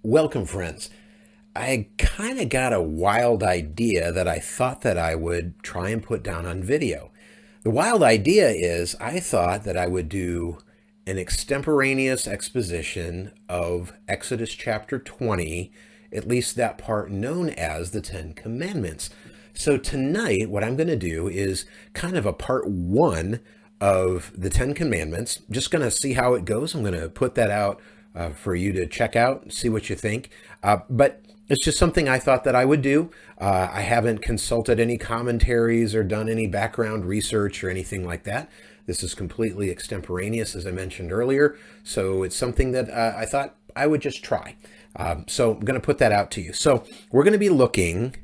Welcome, friends. I kind of got a wild idea that I thought that I would try and put down on video. The wild idea is I thought that I would do an extemporaneous exposition of Exodus chapter 20, at least that part known as the Ten Commandments. So tonight, what I'm going to do is kind of a part one of the Ten Commandments. Just going to see how it goes. I'm going to put that out for you to check out, see what you think. But it's just something I thought that I would do. I haven't consulted any commentaries or done any background research or anything like that. This is completely extemporaneous, as I mentioned earlier. So it's something that I thought I would just try. So I'm going to put that out to you. So we're going to be looking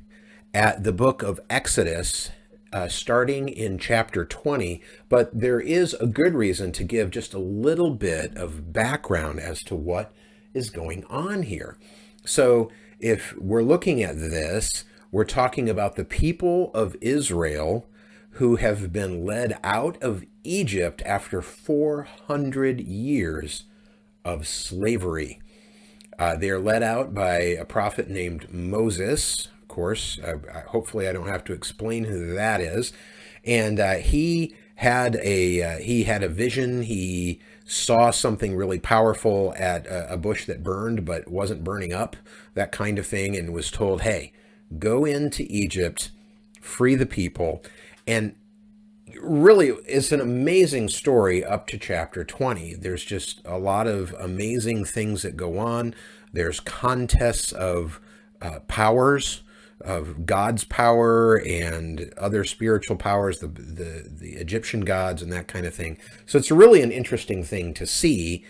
at the book of Exodus, starting in chapter 20, but there is a good reason to give just a little bit of background as to what is going on here. So if we're looking at this, we're talking about the people of Israel who have been led out of Egypt after 400 years of slavery. They are led out by a prophet named Moses. Of course, hopefully I don't have to explain who that is. And he had a vision. He saw something really powerful at a bush that burned but wasn't burning up, that kind of thing, and was told, hey, go into Egypt, free the people. And really, it's an amazing story up to chapter 20. There's just a lot of amazing things that go on. There's contests of powers, of God's power and other spiritual powers, the Egyptian gods and that kind of thing. So it's really an interesting thing to see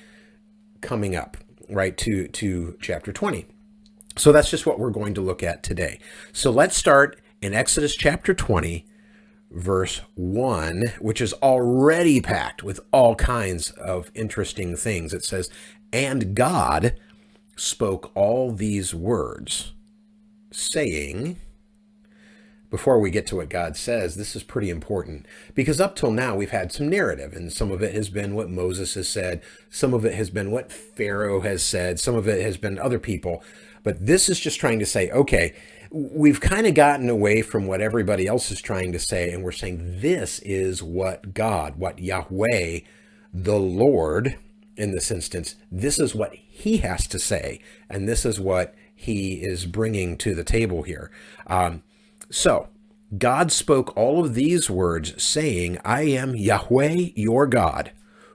coming up, right, to chapter 20. So that's just what we're going to look at today. So let's start in Exodus chapter 20, verse 1, which is already packed with all kinds of interesting things. It says, "And God spoke all these words, saying," before we get to what God says, this is pretty important, because up till now we've had some narrative, and some of it has been what Moses has said, some of it has been what Pharaoh has said, some of it has been other people. But this is just trying to say, okay, we've kind of gotten away from what everybody else is trying to say, and we're saying this is what God, what Yahweh, the Lord, in this instance, this is what he has to say, and this is what he is bringing to the table here. So God spoke all of these words, saying, "I am Yahweh your God,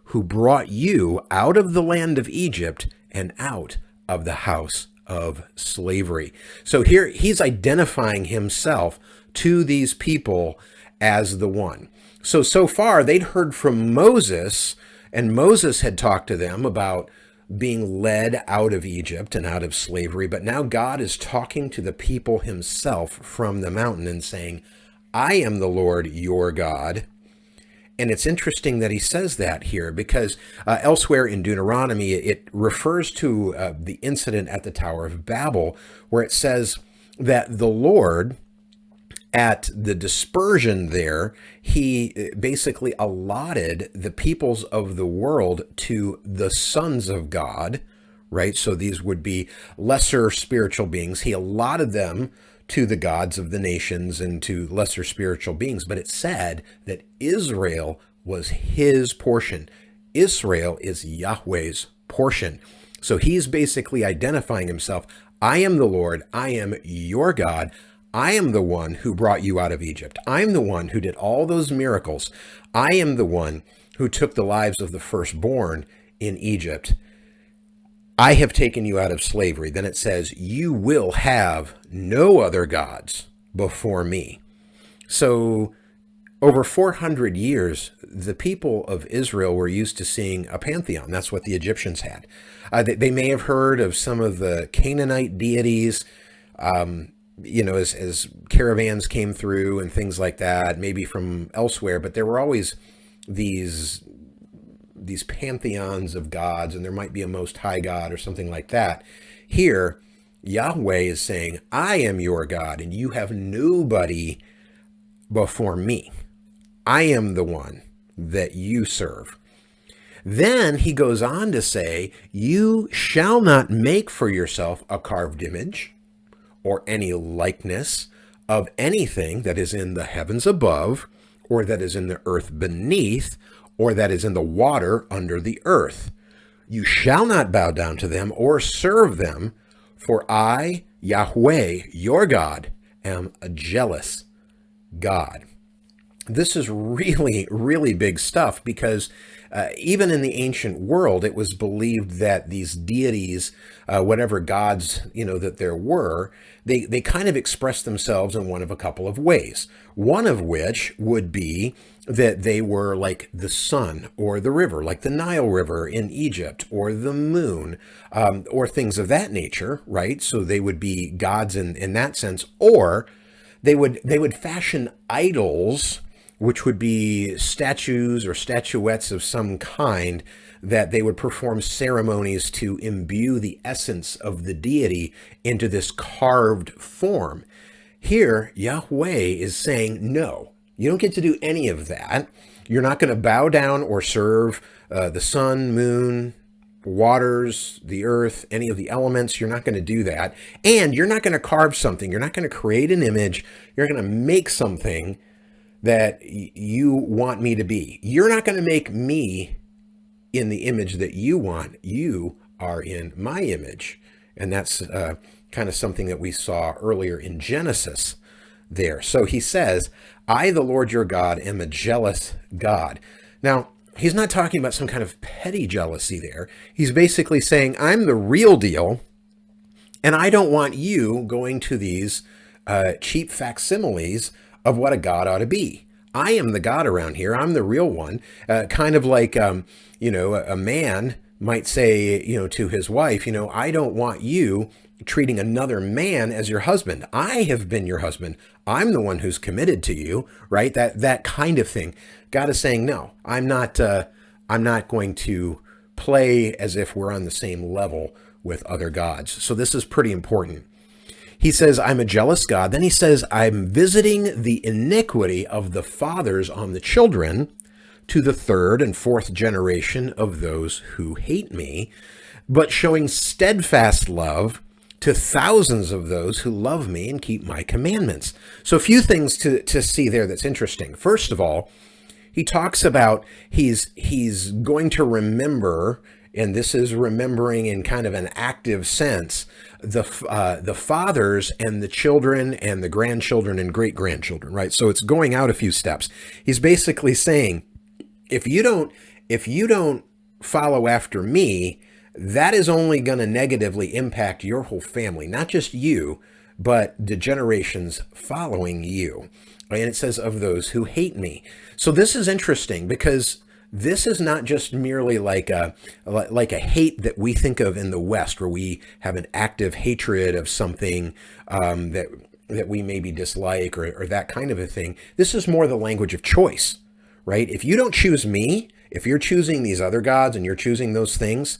who brought you out of the land of Egypt and out of the house of slavery." So here he's identifying himself to these people as the one. So far they'd heard from Moses, and Moses had talked to them about being led out of Egypt and out of slavery. But now God is talking to the people himself from the mountain and saying, "I am the Lord your God." And it's interesting that he says that here, because elsewhere in Deuteronomy, it refers to the incident at the Tower of Babel, where it says that the Lord, at the dispersion there, he basically allotted the peoples of the world to the sons of God, right? So these would be lesser spiritual beings. He allotted them to the gods of the nations and to lesser spiritual beings. But it said that Israel was his portion. Israel is Yahweh's portion. So he's basically identifying himself. I am the Lord. I am your God. I am the one who brought you out of Egypt. I'm the one who did all those miracles. I am the one who took the lives of the firstborn in Egypt. I have taken you out of slavery. Then it says, you will have no other gods before me. So over 400 years, the people of Israel were used to seeing a pantheon. That's what the Egyptians had. They may have heard of some of the Canaanite deities, as caravans came through and things like that, maybe from elsewhere, but there were always these pantheons of gods, and there might be a most high God or something like that. Here, Yahweh is saying, I am your God, and you have nobody before me. I am the one that you serve. Then he goes on to say, you shall not make for yourself a carved image or any likeness of anything that is in the heavens above, or that is in the earth beneath, or that is in the water under the earth. You shall not bow down to them or serve them, for I, Yahweh, your God, am a jealous God. This is really, really big stuff, because even in the ancient world, it was believed that these deities, whatever gods, that there were, they kind of expressed themselves in one of a couple of ways. One of which would be that they were like the sun or the river, like the Nile River in Egypt, or the moon, or things of that nature, right? So they would be gods in that sense, or they would fashion idols, which would be statues or statuettes of some kind, that they would perform ceremonies to imbue the essence of the deity into this carved form. Here, Yahweh is saying, no, you don't get to do any of that. You're not going to bow down or serve the sun, moon, waters, the earth, any of the elements. You're not going to do that. And you're not going to carve something. You're not going to create an image. You're going to make something that you want me to be. You're not going to make me in the image that you want. You are in my image. And that's kind of something that we saw earlier in Genesis there. So he says, I, the Lord your God, am a jealous God. Now, he's not talking about some kind of petty jealousy there. He's basically saying, I'm the real deal, and I don't want you going to these cheap facsimiles of what a God ought to be. I am the God around here. I'm the real one. Kind of like, a man might say, to his wife, I don't want you treating another man as your husband. I have been your husband. I'm the one who's committed to you, right? That kind of thing. God is saying, no, I'm not going to play as if we're on the same level with other gods. So this is pretty important. He says, I'm a jealous God. Then he says, I'm visiting the iniquity of the fathers on the children to the third and fourth generation of those who hate me, but showing steadfast love to thousands of those who love me and keep my commandments. So a few things to see there that's interesting. First of all, he talks about he's going to remember, and this is remembering in kind of an active sense, the fathers and the children and the grandchildren and great-grandchildren, right? So it's going out a few steps. He's basically saying, if you don't follow after me, that is only going to negatively impact your whole family, not just you, but the generations following you. And it says, of those who hate me. So this is interesting, because this is not just merely like a hate that we think of in the West, where we have an active hatred of something that we maybe dislike, or that kind of a thing. This is more the language of choice, right? If you don't choose me, if you're choosing these other gods and you're choosing those things,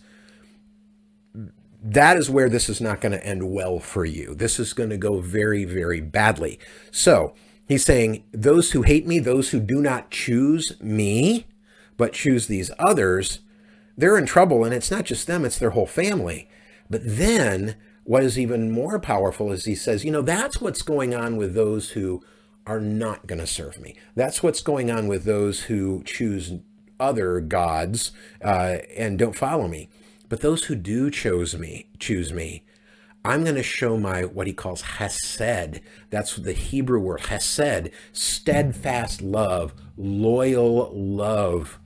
that is where this is not going to end well for you. This is going to go very, very badly. So he's saying, those who hate me, those who do not choose me, but choose these others, they're in trouble. And it's not just them, it's their whole family. But then what is even more powerful is he says, that's what's going on with those who are not going to serve me. That's what's going on with those who choose other gods and don't follow me. But those who do choose me, I'm going to show my, what he calls hesed. That's the Hebrew word, hesed, steadfast love, loyal love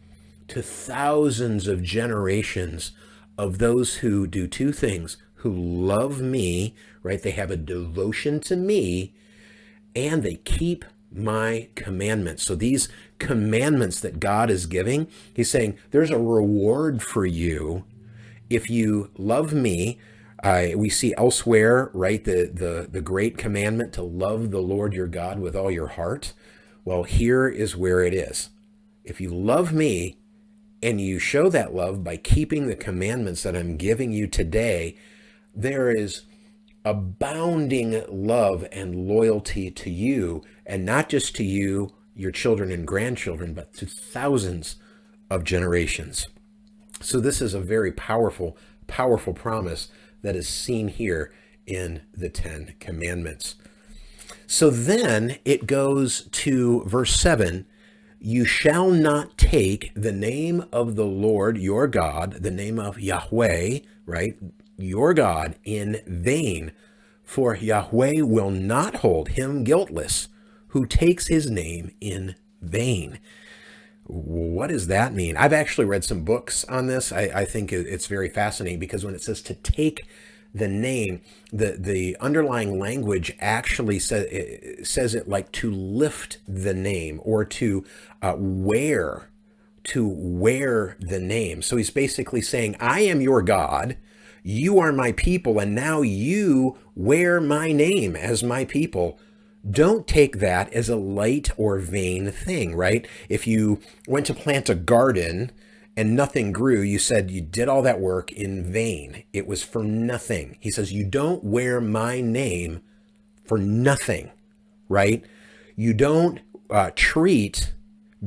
to thousands of generations of those who do two things, who love me, right? They have a devotion to me, and they keep my commandments. So these commandments that God is giving, he's saying there's a reward for you if you love me. We see elsewhere, right, the great commandment to love the Lord your God with all your heart. Well, here is where it is. If you love me and you show that love by keeping the commandments that I'm giving you today, there is abounding love and loyalty to you, and not just to you, your children and grandchildren, but to thousands of generations. So this is a very powerful, powerful promise that is seen here in the Ten Commandments. So then it goes to verse 7. You shall not take the name of the Lord your God, the name of Yahweh, right? Your God in vain, for Yahweh will not hold him guiltless who takes his name in vain. What does that mean? I've actually read some books on this. I think it's very fascinating because when it says to take the name, the underlying language actually says it like to lift the name or to wear the name. So he's basically saying, I am your God, you are my people, and now you wear my name as my people. Don't take that as a light or vain thing, right? If you went to plant a garden and nothing grew, you said you did all that work in vain. It was for nothing. He says, you don't wear my name for nothing, right? You don't treat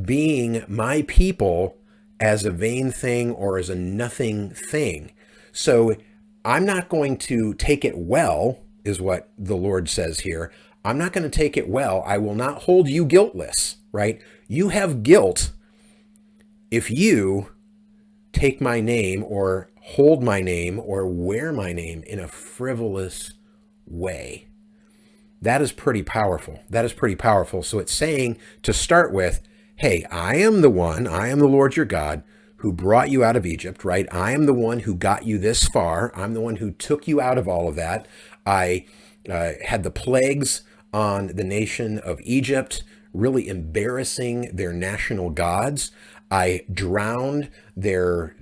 being my people as a vain thing or as a nothing thing. So I'm not going to take it well, is what the Lord says here. I'm not going to take it well. I will not hold you guiltless, right? You have guilt if you take my name or hold my name or wear my name in a frivolous way. That is pretty powerful. That is pretty powerful. So it's saying to start with, hey, I am the Lord your God who brought you out of Egypt, right? I am the one who got you this far. I'm the one who took you out of all of that. I had the plagues on the nation of Egypt, really embarrassing their national gods. I drowned their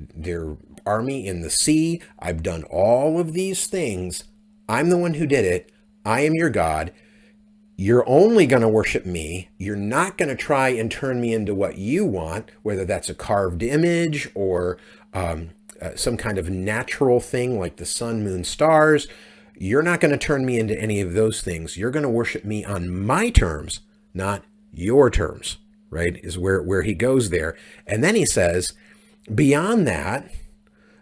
army in the sea. I've done all of these things. I'm the one who did it. I am your God. You're only going to worship me. You're not going to try and turn me into what you want, whether that's a carved image or some kind of natural thing like the sun, moon, stars. You're not going to turn me into any of those things. You're going to worship me on my terms, not your terms, right? Is where he goes there. And then he says, beyond that,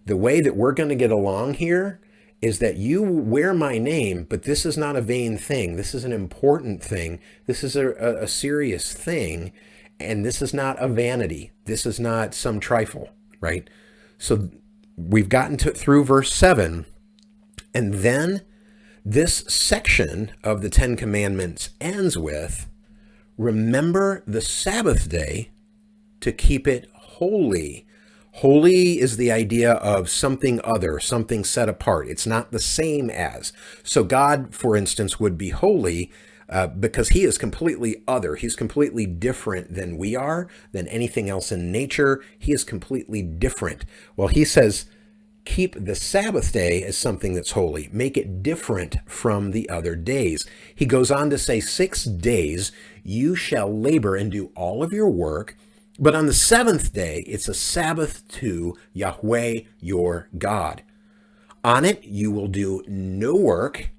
the way that we're going to get along here is that you wear my name, but this is not a vain thing. This is an important thing. This is a serious thing. And this is not a vanity. This is not some trifle, right? So we've gotten through verse 7. And then this section of the Ten Commandments ends with, remember the Sabbath day to keep it holy. Holy is the idea of something other, something set apart. It's not the same as. So God, for instance, would be holy because he is completely other. He's completely different than we are, than anything else in nature. He is completely different. Well, he says, keep the Sabbath day as something that's holy. Make it different from the other days. He goes on to say, 6 days you shall labor and do all of your work. But on the seventh day, it's a Sabbath to Yahweh your God. On it, you will do no work,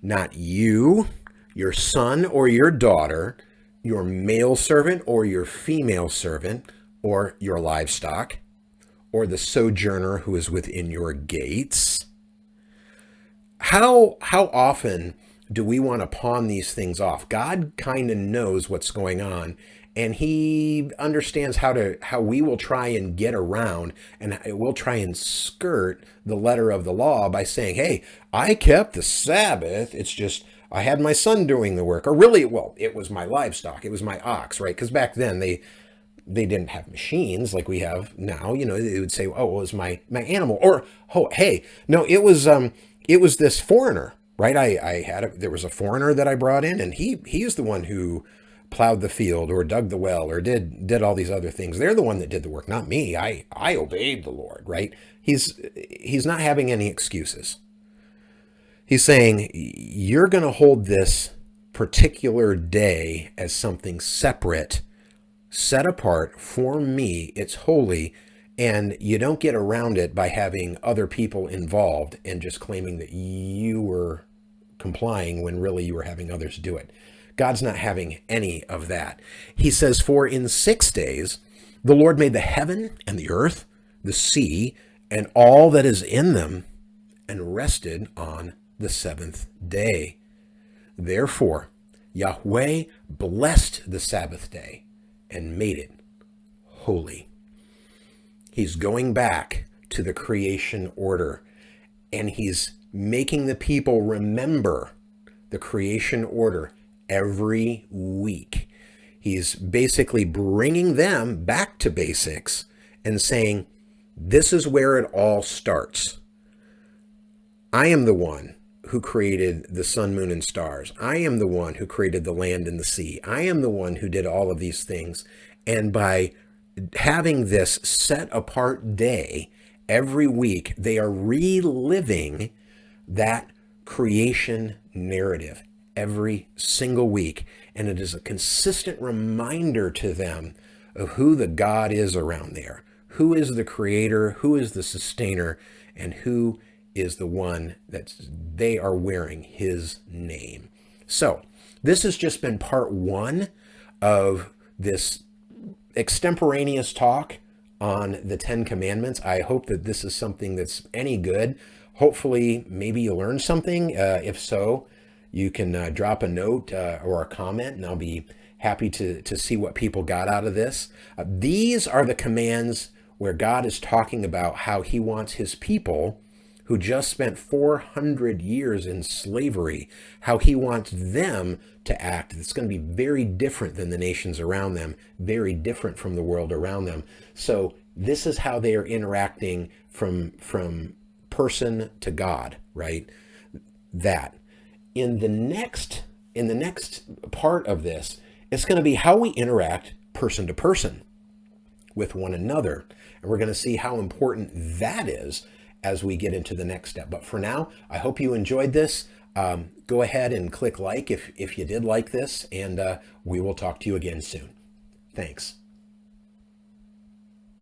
not you, your son or your daughter, your male servant or your female servant, or your livestock, or the sojourner who is within your gates. How often do we want to pawn these things off? God kind of knows what's going on, and he understands how we will try and get around, and we'll try and skirt the letter of the law by saying, hey, I kept the Sabbath. It's just I had my son doing the work. Or really, well, it was my livestock. It was my ox, right? Because back then they didn't have machines like we have now. You know, they would say, oh, it was my animal. Or, oh, hey, no, it was this foreigner, right? There was a foreigner that I brought in, and he is the one who plowed the field or dug the well or did all these other things. They're the one that did the work, not me. I obeyed the Lord, right? He's not having any excuses. He's saying, you're going to hold this particular day as something separate, set apart for me. It's holy, and you don't get around it by having other people involved and just claiming that you were complying when really you were having others do it. God's not having any of that. He says, for in 6 days, the Lord made the heaven and the earth, the sea, and all that is in them, and rested on the seventh day. Therefore, Yahweh blessed the Sabbath day and made it holy. He's going back to the creation order, and he's making the people remember the creation order every week. He's basically bringing them back to basics and saying, this is where it all starts. I am the one who created the sun, moon, and stars. I am the one who created the land and the sea. I am the one who did all of these things. And by having this set apart day every week, they are reliving that creation narrative every single week. And it is a consistent reminder to them of who the God is around there, who is the creator, who is the sustainer, and who is the one that they are wearing his name. So this has just been part one of this extemporaneous talk on the Ten Commandments. I hope that this is something that's any good. Hopefully, maybe you learned something. If so, you can drop a note or a comment, and I'll be happy to see what people got out of this. These are the commands where God is talking about how he wants his people who just spent 400 years in slavery, how he wants them to act. It's going to be very different than the nations around them, very different from the world around them. So this is how they are interacting from person to God, right? That. In the next part of this, it's going to be how we interact person to person with one another. And we're going to see how important that is as we get into the next step. But for now, I hope you enjoyed this. Go ahead and click like if you did like this, and we will talk to you again soon. Thanks.